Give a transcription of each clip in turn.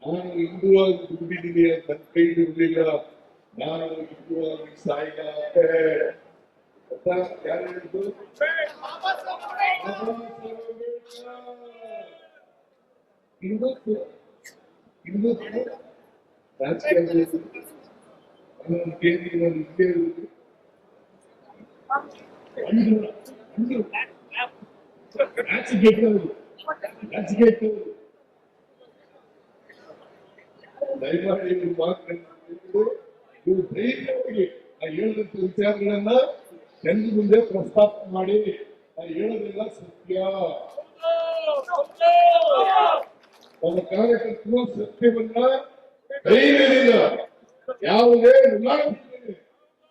ನಾನು ಹಿಂದುವಾಗಿ ದುಡ್ಡಿದ್ದೀನಿ ನನ್ನ ಕೈ ಇರಲಿಲ್ಲ, ನಾನು ಹಿಂದುವಾಗಿ ಸಾಯಿಲ್ಲ ಯಾರು ಹೇಳಿದ್ದು? ಇವತ್ತು ರಾಜಕೀಯ ದಯಮಾಡಿ ನೀವು ನೀವು ಧೈರ್ಯವಾಗಿ ಆ ಹೇಳಿದಂತ ವಿಚಾರಗಳನ್ನ ಜನರ ಮುಂದೆ ಪ್ರಸ್ತಾಪ ಮಾಡಿ ಆ ಹೇಳೋದೆಲ್ಲ ಸತ್ಯ. ನಮ್ಮ ಕಾರ್ಯಕರ್ತರು ಸತ್ಯವನ್ನ ಧೈರ್ಯದಿಂದ ಯಾವುದೇ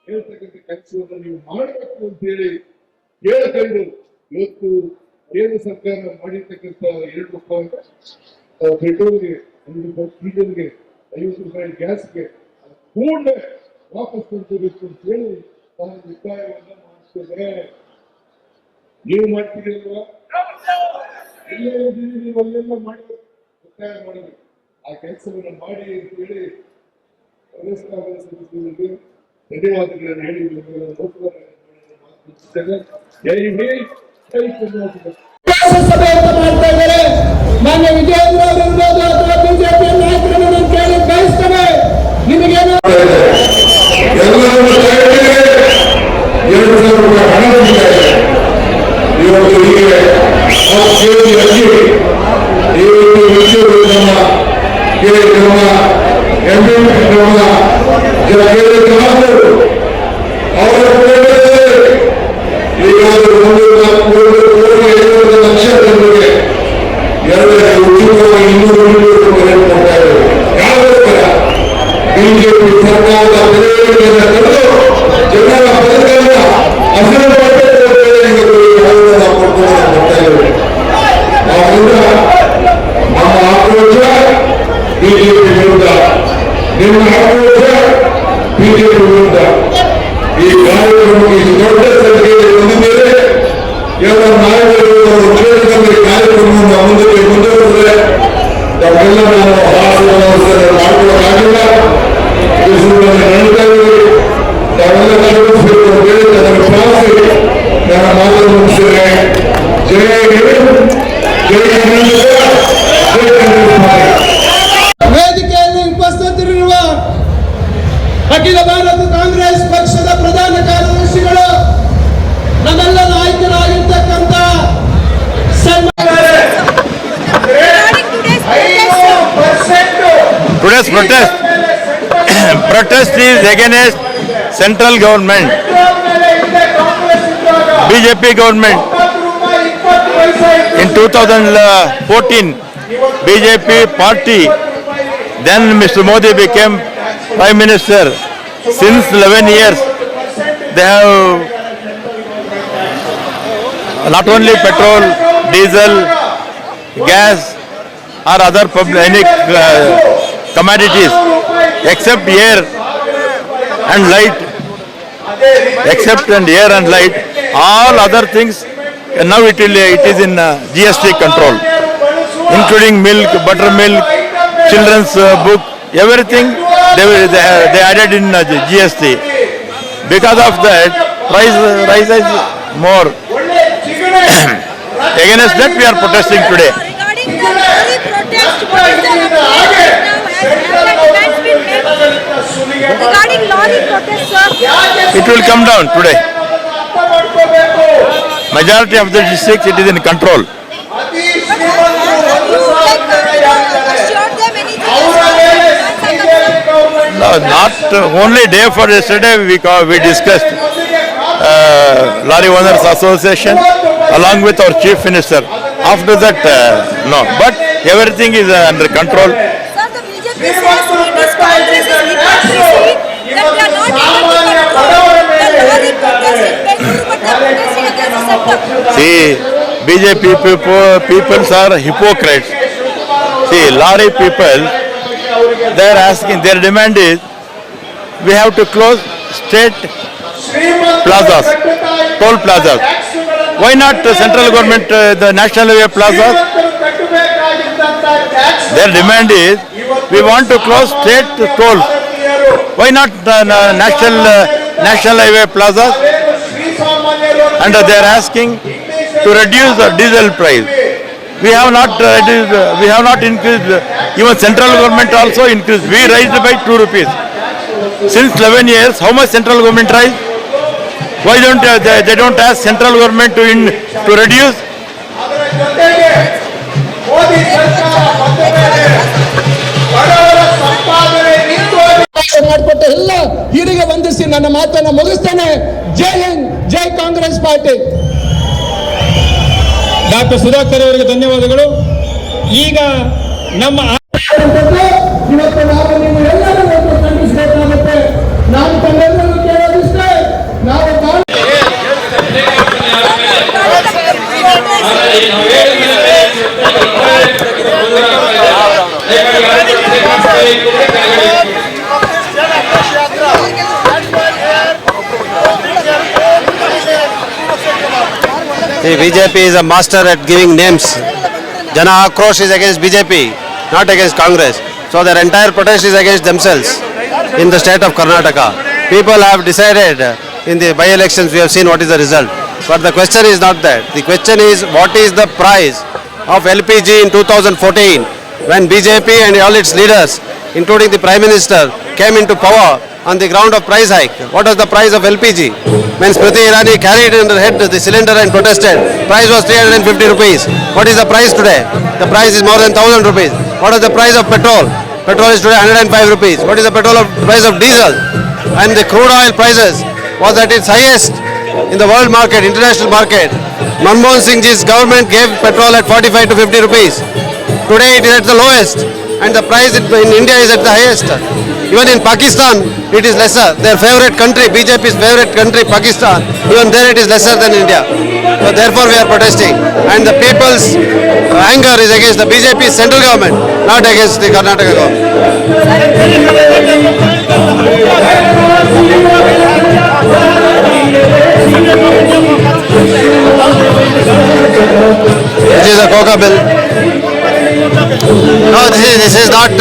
ಹೇಳ್ತಕ್ಕಂಥ ಕೆಲಸವನ್ನು ನೀವು ಮಾಡಬೇಕು ಅಂತ ಹೇಳಿ ಕೇಳ್ಕೊಂಡು ಇವತ್ತು ಕೇಂದ್ರ ಸರ್ಕಾರ ಮಾಡಿರ್ತಕ್ಕಂಥ 2 ರೂಪಾಯಿ ಪೆಟ್ರೋಲ್ಗೆ, 1 ರೂಪಾಯಿ ಡೀಸೆಲ್ಗೆ, 50 ರೂಪಾಯಿ ಗ್ಯಾಸ್ಗೆ ಪೂರ್ಣ ವಾಪಸ್ ಕೊಡ್ತಬೇಕು ಅಂತ ಹೇಳಿ ನಾನು ಒತ್ತಾಯವನ್ನ ಮಾಡ್ತೇನೆ. ನೀವು ಮಾಡ್ತೀರಲ್ವಾ? ನೀವೆಲ್ಲ ಮಾಡಿ ಒತ್ತಾಯ ಮಾಡಬೇಕು. ಆ ಕೆಲಸವನ್ನು ಮಾಡಿ ಅಂತ ಹೇಳಿ ಸದಸ್ಯರಿಗೆ ಧನ್ಯವಾದಗಳನ್ನು ಹೇಳಿ ಮಾಡ್ತಾ ಇದ್ದಾರೆ. ಮಾನ್ಯ ವಿಜಯೇಂದ್ರ ಅವರಿರ್ಬೋದು ಅಥವಾ ಬಿಜೆಪಿ ನಾಯಕರನ್ನು ಕೇಳಿ ಬಯಸ್ತೇವೆ. ನಿಮಗೇನು 2,000 ರೂಪಾಯಿ ಹಣ ಬಂದಿದ್ದಾರೆ. ಇವತ್ತು ಹೀಗೆ ಬಿಜೆಪಿ ಸರ್ಕಾರದ ಜನರ ಬದುಕನ್ನ ಹಸಿರು ನಮ್ಮ ಆಕ್ರೋಶ ಬಿಜೆಪಿ ವಿರುದ್ಧ, ನಿಮ್ಮ ಆಕ್ರೋಶ ಬಿಜೆಪಿ ವಿರುದ್ಧ. ಈ ಕಾರ್ಯಕ್ರಮಕ್ಕೆ ದೊಡ್ಡ ಸಂಖ್ಯೆಯಲ್ಲಿ ಬಂದಿದ್ದೇವೆ. ಎಲ್ಲ ನಾಯಕರು ಕ್ಷೇತ್ರದಲ್ಲಿ ಕಾರ್ಯಕ್ರಮವನ್ನು ಮುಂದಕ್ಕೆ ಮುಂದುವರೆದರೆ ತಾವೆಲ್ಲ ನಾವು ಮಾಡ್ಕೊಳ್ಳೋಕ್ಕಾಗಿಲ್ಲ. ನಡೀತಾ ಇದ್ದೀವಿ. ತಾವೆಲ್ಲ ಕ್ಷಮಿಸಬೇಕು ಅಂತ ಹೇಳಿ ಅದನ್ನು ಪಾಲಿಸಿ ನನ್ನ ಮಾತನ್ನು ಮುಗಿಸಿದರೆ ಜಯ ವೇದಿಕೆಯಲ್ಲಿ ಉಪಸ್ಥಿತರಿರುವ ಅಖಿಲ ಭಾರತ ಕಾಂಗ್ರೆಸ್ ಪಕ್ಷದ ಪ್ರಧಾನ ಕಾರ್ಯದರ್ಶಿಗಳು, ನಮ್ಮೆಲ್ಲ ನಾಯಕರಾಗಿರ್ತಕ್ಕಂಥ Today's protest is against central government, BJP government. In 2014, BJP party, then Mr. Modi became Prime Minister. Since 11 years, they have not only petrol, diesel, gas or other public commodities, except air and light, all other things now it is in GST control, including milk, buttermilk, children's book, everything they added in GST. Because of that, price rises more. Against that we are protesting today. Regarding the lorry protest, what is the update now? Has the demands been made? Regarding lorry protest, sir, It will come down today. Majority of the districts it is in control. have you assured them anything else? No, not only day for yesterday we discussed Lorry Owners Association along with our Chief Minister. After that, no. But everything is under control. Sir, the BJP says it is Congress's hypocrisy that we are not able to control the lorry protest in Bengaluru, but they are protesting against the center. See, BJP people are hypocrites. See, lorry people, they are asking, their demand is, we have to close state plazas, toll plazas. Why not central government, the national highway plazas? Their demand is, we want to close state tolls. Why not national highway plazas? And they are asking to reduce the diesel price. We have not increased, even central government also increased. We raised by 2 rupees. Since 11 years, how much central government raised? Why don't they don't ask central government to reduce? ಮಾಡಿಕೊಟ್ಟ ಎಲ್ಲ ಹಿರಿಗೆ ವಂದಿಸಿ ನನ್ನ ಮಾತನ್ನು ಮುಗಿಸ್ತೇನೆ. ಜೈ ಹಿಂದ್, ಜೈ Congress party. Doctor Sudhakar ಅವರಿಗೆ ಧನ್ಯವಾದಗಳು. ಈಗ ನಮ್ಮ ಇವತ್ತು ನಾವು ನೀವು ಎಲ್ಲರೂ ಖಂಡಿಸಬೇಕಾಗುತ್ತೆ. ನಾವು ತಮ್ಮೆಲ್ಲರೂ ಕೇಳೋದಿಷ್ಟೇ, ನಾವು The BJP is a master at giving names. Jana Akrosh is against BJP, not against Congress. So their entire protest is against themselves in the state of Karnataka. People have decided in the by-elections, we have seen what is the result. But the question is not that. The question is what is the price of LPG in 2014 when BJP and all its leaders, including the Prime Minister, came into power on the ground of price hike. What was the price of LPG? When Smriti Irani carried in her head the cylinder and protested, price was 350 rupees. What is the price today? The price is more than 1000 rupees. What is the price of petrol? Petrol is today 105 rupees. What is the price of diesel? And the crude oil prices was at its highest in the world market, international market. Manmohan Singh Ji's government gave petrol at 45 to 50 rupees. Today it is at the lowest and the price in India is at the highest. Even in Pakistan it is lesser. Their favorite country, BJP's favorite country, Pakistan, even there it is lesser than India. So therefore we are protesting. And the people's anger is against the BJP's central government, not against the Karnataka government. This is a coca bill. No, this is not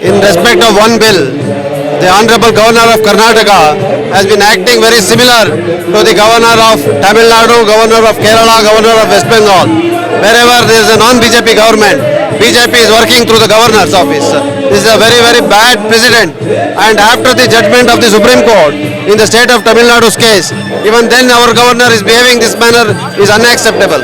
in respect of one bill. The Honorable Governor of Karnataka has been acting very similar to the Governor of Tamil Nadu, Governor of Kerala, Governor of West Bengal. Wherever there is a non-BJP government, BJP is working through the Governor's office. This is a very, very bad precedent. And after the judgment of the Supreme Court in the state of Tamil Nadu's case, even then our Governor is behaving this manner is unacceptable.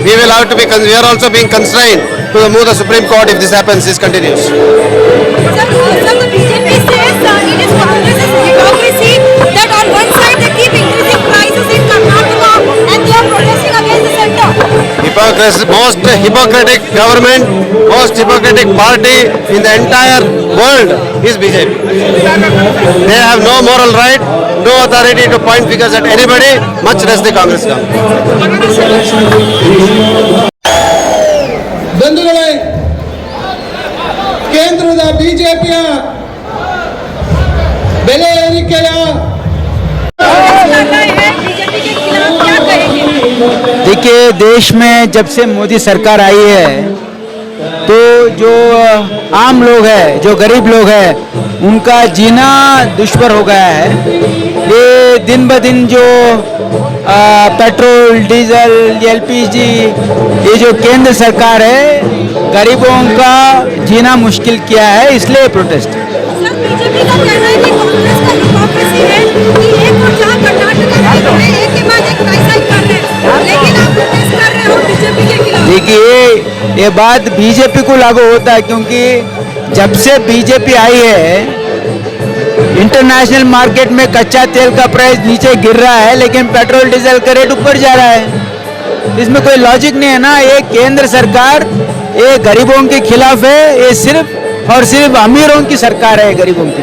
We will have to be, we are also being constrained to move the Supreme Court if this happens, this continues. Sir, the BJP says it is Congress's hypocrisy that on one side they keep increasing prices in Karnataka and they are protesting against the center. Hypocrisy, most hypocritic government, most hypocritic party in the entire world is BJP. They have no moral right, no authority to point fingers at anybody, much less the Congress government. ಬಂಧುಗಳೇ, ಕೇಂದ್ರದ ಬಿಜೆಪಿಯ ಬೆಲೆ ಏರಿಕೆಯ BJP के खिलाफ क्या कहेंगे? देश में जब से मोदी सरकार आई है तो जो आम लोग हैं, जो गरीब लोग हैं, उनका जीना दुश्वार हो गया है। ये दिन ब दिन जो पेट्रोल, डीजल, एलपीजी, ये जो केंद्र सरकार है गरीबों का जीना मुश्किल किया है, इसलिए प्रोटेस्ट। सर, बीजेपी का कहना है कि कांग्रेस का हिपोक्रेसी है कि एक और जहां कर्नाटक में एक के बाद एक प्राइस हाइक कर रहे हैं, लेकिन आप प्रोटेस्ट कर रहे हो बीजेपी के खिलाफ। देखिए ये बात बीजेपी को लागू होता है, क्योंकि जब से बीजेपी आई है इंटरनेशनल मार्केट में कच्चा तेल का प्राइस नीचे गिर रहा है, लेकिन पेट्रोल डीजल का रेट ऊपर जा रहा है। इसमें कोई लॉजिक नहीं है ना। ये केंद्र सरकार ये गरीबों के खिलाफ है, ये सिर्फ और सिर्फ अमीरों की सरकार है गरीबों की।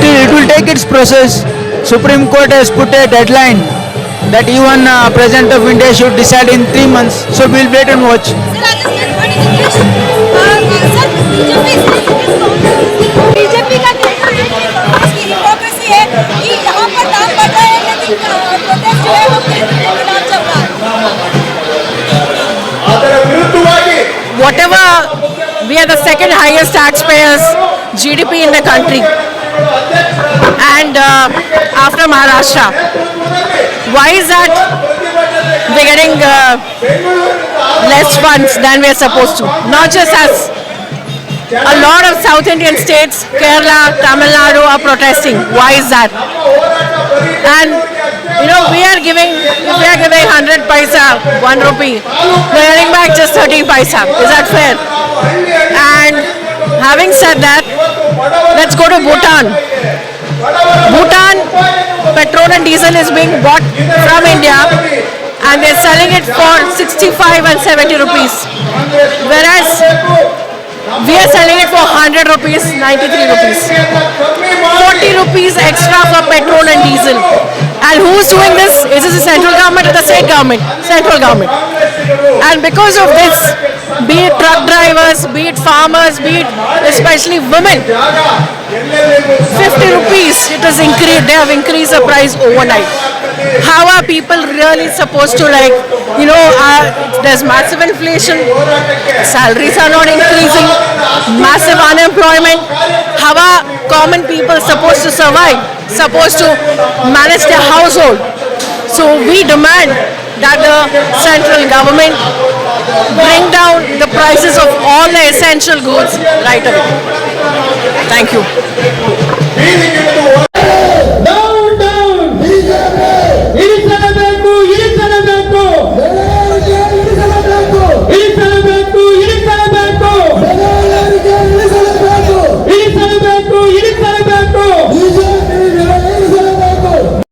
It will take its process. Supreme Court has put a deadline that even President of India should decide in 3 months. So we'll wait and watch. BJP का कहना है कि कांग्रेस की हिपोक्रेसी है कि यहाँ पर दाम बढ़ रहे हैं लेकिन प्रोटेस्ट जो है वो केंद्र के खिलाफ चल रहा है। Whatever, we are the second highest taxpayers GDP in the country, and after Maharashtra. Why is that we're getting less funds than we're supposed to? Not just us. A lot of South Indian states, Kerala, Tamil Nadu are protesting. Why is that? And we are giving, if we are giving 100 paisa, 1 rupee, we are getting back just 13 paisa. Is that fair? And having said that, let's go to Bhutan. Bhutan, petrol and diesel is being bought from India and they're selling it for 65 and 70 rupees. Whereas we are selling it for 100 rupees, 93 rupees. 40 rupees extra for petrol and diesel. And who's doing this? Is this the central government or the state government? Central government. And because of this, be it truck drivers, be it farmers, be it especially women, 50 rupees it has increased. They have increased the price overnight. How are people really supposed to there's massive inflation, salaries are not increasing, massive unemployment. How are common people supposed to survive, supposed to manage their household? So we demand that the central government bring down the prices of all the essential goods right away. Thank you.